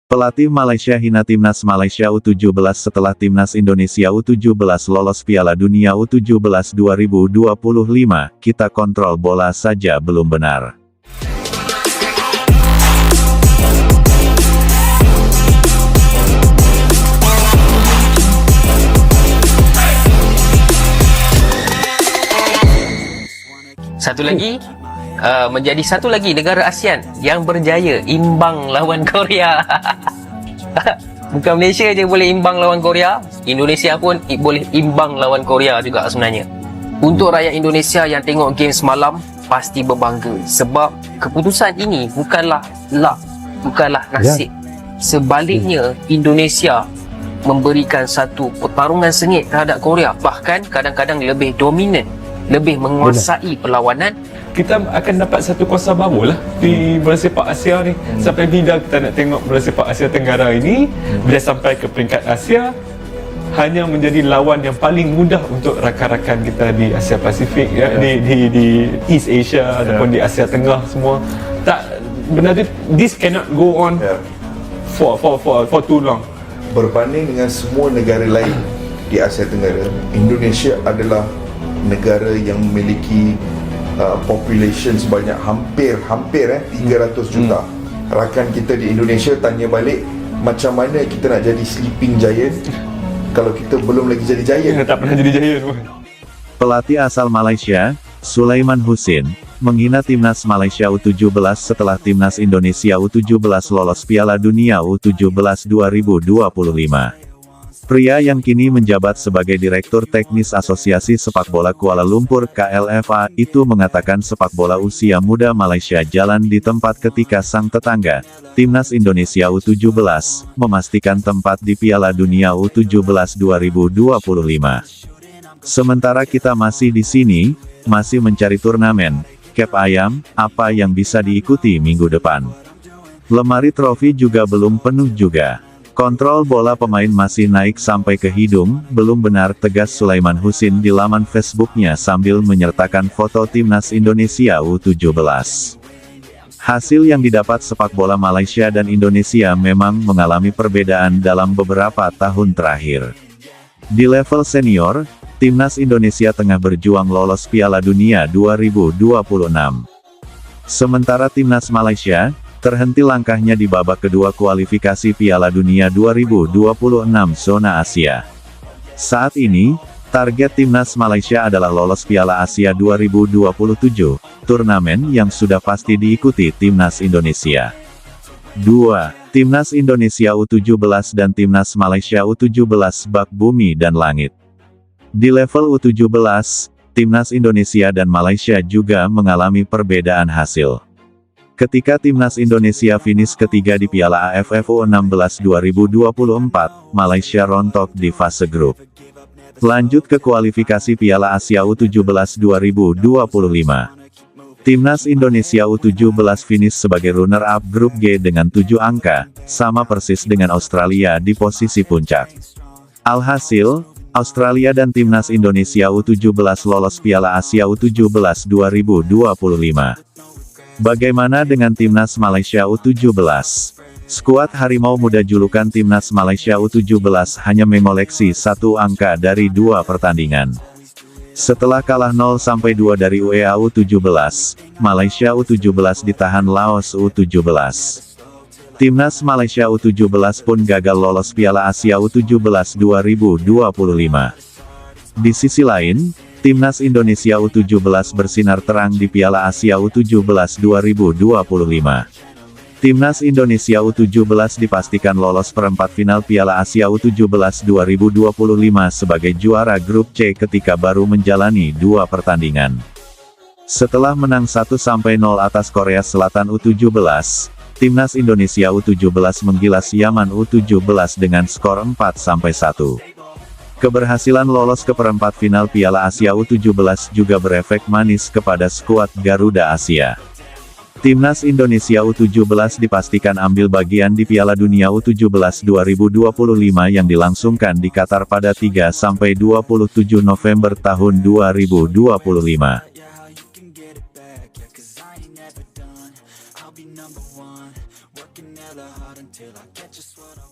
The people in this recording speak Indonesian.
Pelatih Malaysia hina Timnas Malaysia U17 setelah Timnas Indonesia U17 lolos Piala Dunia U17 2025, kita kontrol bola saja belum benar. Satu lagi, menjadi satu lagi negara ASEAN yang berjaya imbang lawan Korea. Bukan Malaysia je boleh imbang lawan Korea, Indonesia pun boleh imbang lawan Korea juga sebenarnya. Untuk rakyat Indonesia yang tengok game semalam, pasti berbangga sebab keputusan ini bukanlah luck, bukanlah nasib. Sebaliknya, Indonesia memberikan satu pertarungan sengit terhadap Korea, bahkan kadang-kadang lebih dominan, lebih menguasai perlawanan. Kita akan dapat satu kuasa baru lah di bola sepak Asia ni. Sampai bila kita nak tengok bola sepak Asia Tenggara ini, bila sampai ke peringkat Asia, hanya menjadi lawan yang paling mudah untuk rakan-rakan kita di Asia Pasifik, di East Asia ataupun di Asia Tengah semua. Tak, benda tu, this cannot go on for too long. Berbanding dengan semua negara lain di Asia Tenggara, Indonesia adalah negara yang memiliki population sebanyak hampir 300 juta. Rakan kita di Indonesia tanya balik, macam mana kita nak jadi sleeping giant kalau kita belum lagi jadi giant? Tak pernah jadi giant pun. Pelatih asal Malaysia, Sulaiman Husin, menghina Timnas Malaysia U17 setelah Timnas Indonesia U17 lolos Piala Dunia U17 2025. Pria yang kini menjabat sebagai Direktur Teknis Asosiasi Sepak Bola Kuala Lumpur KLFA, itu mengatakan sepak bola usia muda Malaysia jalan di tempat ketika sang tetangga, Timnas Indonesia U17, memastikan tempat di Piala Dunia U17 2025. Sementara kita masih di sini, masih mencari turnamen, cap ayam, apa yang bisa diikuti minggu depan. Lemari trofi juga belum penuh juga. Kontrol bola pemain masih naik sampai ke hidung, belum benar, tegas Sulaiman Husin di laman Facebooknya sambil menyertakan foto Timnas Indonesia U17. Hasil yang didapat sepak bola Malaysia dan Indonesia memang mengalami perbedaan dalam beberapa tahun terakhir. Di level senior, Timnas Indonesia tengah berjuang lolos Piala Dunia 2026. Sementara Timnas Malaysia terhenti langkahnya di babak kedua kualifikasi Piala Dunia 2026 zona Asia. Saat ini, target Timnas Malaysia adalah lolos Piala Asia 2027, turnamen yang sudah pasti diikuti Timnas Indonesia. 2. Timnas Indonesia U17 dan Timnas Malaysia U17 bak bumi dan langit. Di level U17, Timnas Indonesia dan Malaysia juga mengalami perbedaan hasil. Ketika Timnas Indonesia finish ketiga di Piala AFF U16 2024, Malaysia rontok di fase grup. Lanjut ke kualifikasi Piala Asia U17 2025. Timnas Indonesia U17 finish sebagai runner-up grup G dengan 7 angka, sama persis dengan Australia di posisi puncak. Alhasil, Australia dan Timnas Indonesia U17 lolos Piala Asia U17 2025. Bagaimana dengan Timnas Malaysia U17? Skuad Harimau Muda julukan Timnas Malaysia U17 hanya mengoleksi 1 angka dari 2 pertandingan. Setelah kalah 0-2 dari UEA U17, Malaysia U17 ditahan Laos U17. Timnas Malaysia U17 pun gagal lolos Piala Asia U17 2025. Di sisi lain, Timnas Indonesia U17 bersinar terang di Piala Asia U17 2025. Timnas Indonesia U17 dipastikan lolos perempat final Piala Asia U17 2025 sebagai juara grup C ketika baru menjalani 2 pertandingan. Setelah menang 1-0 atas Korea Selatan U17, Timnas Indonesia U17 menggilas Yaman U17 dengan skor 4-1. Keberhasilan lolos ke perempat final Piala Asia U17 juga berefek manis kepada skuad Garuda Asia. Timnas Indonesia U17 dipastikan ambil bagian di Piala Dunia U17 2025 yang dilangsungkan di Qatar pada 3-27 November tahun 2025. just what I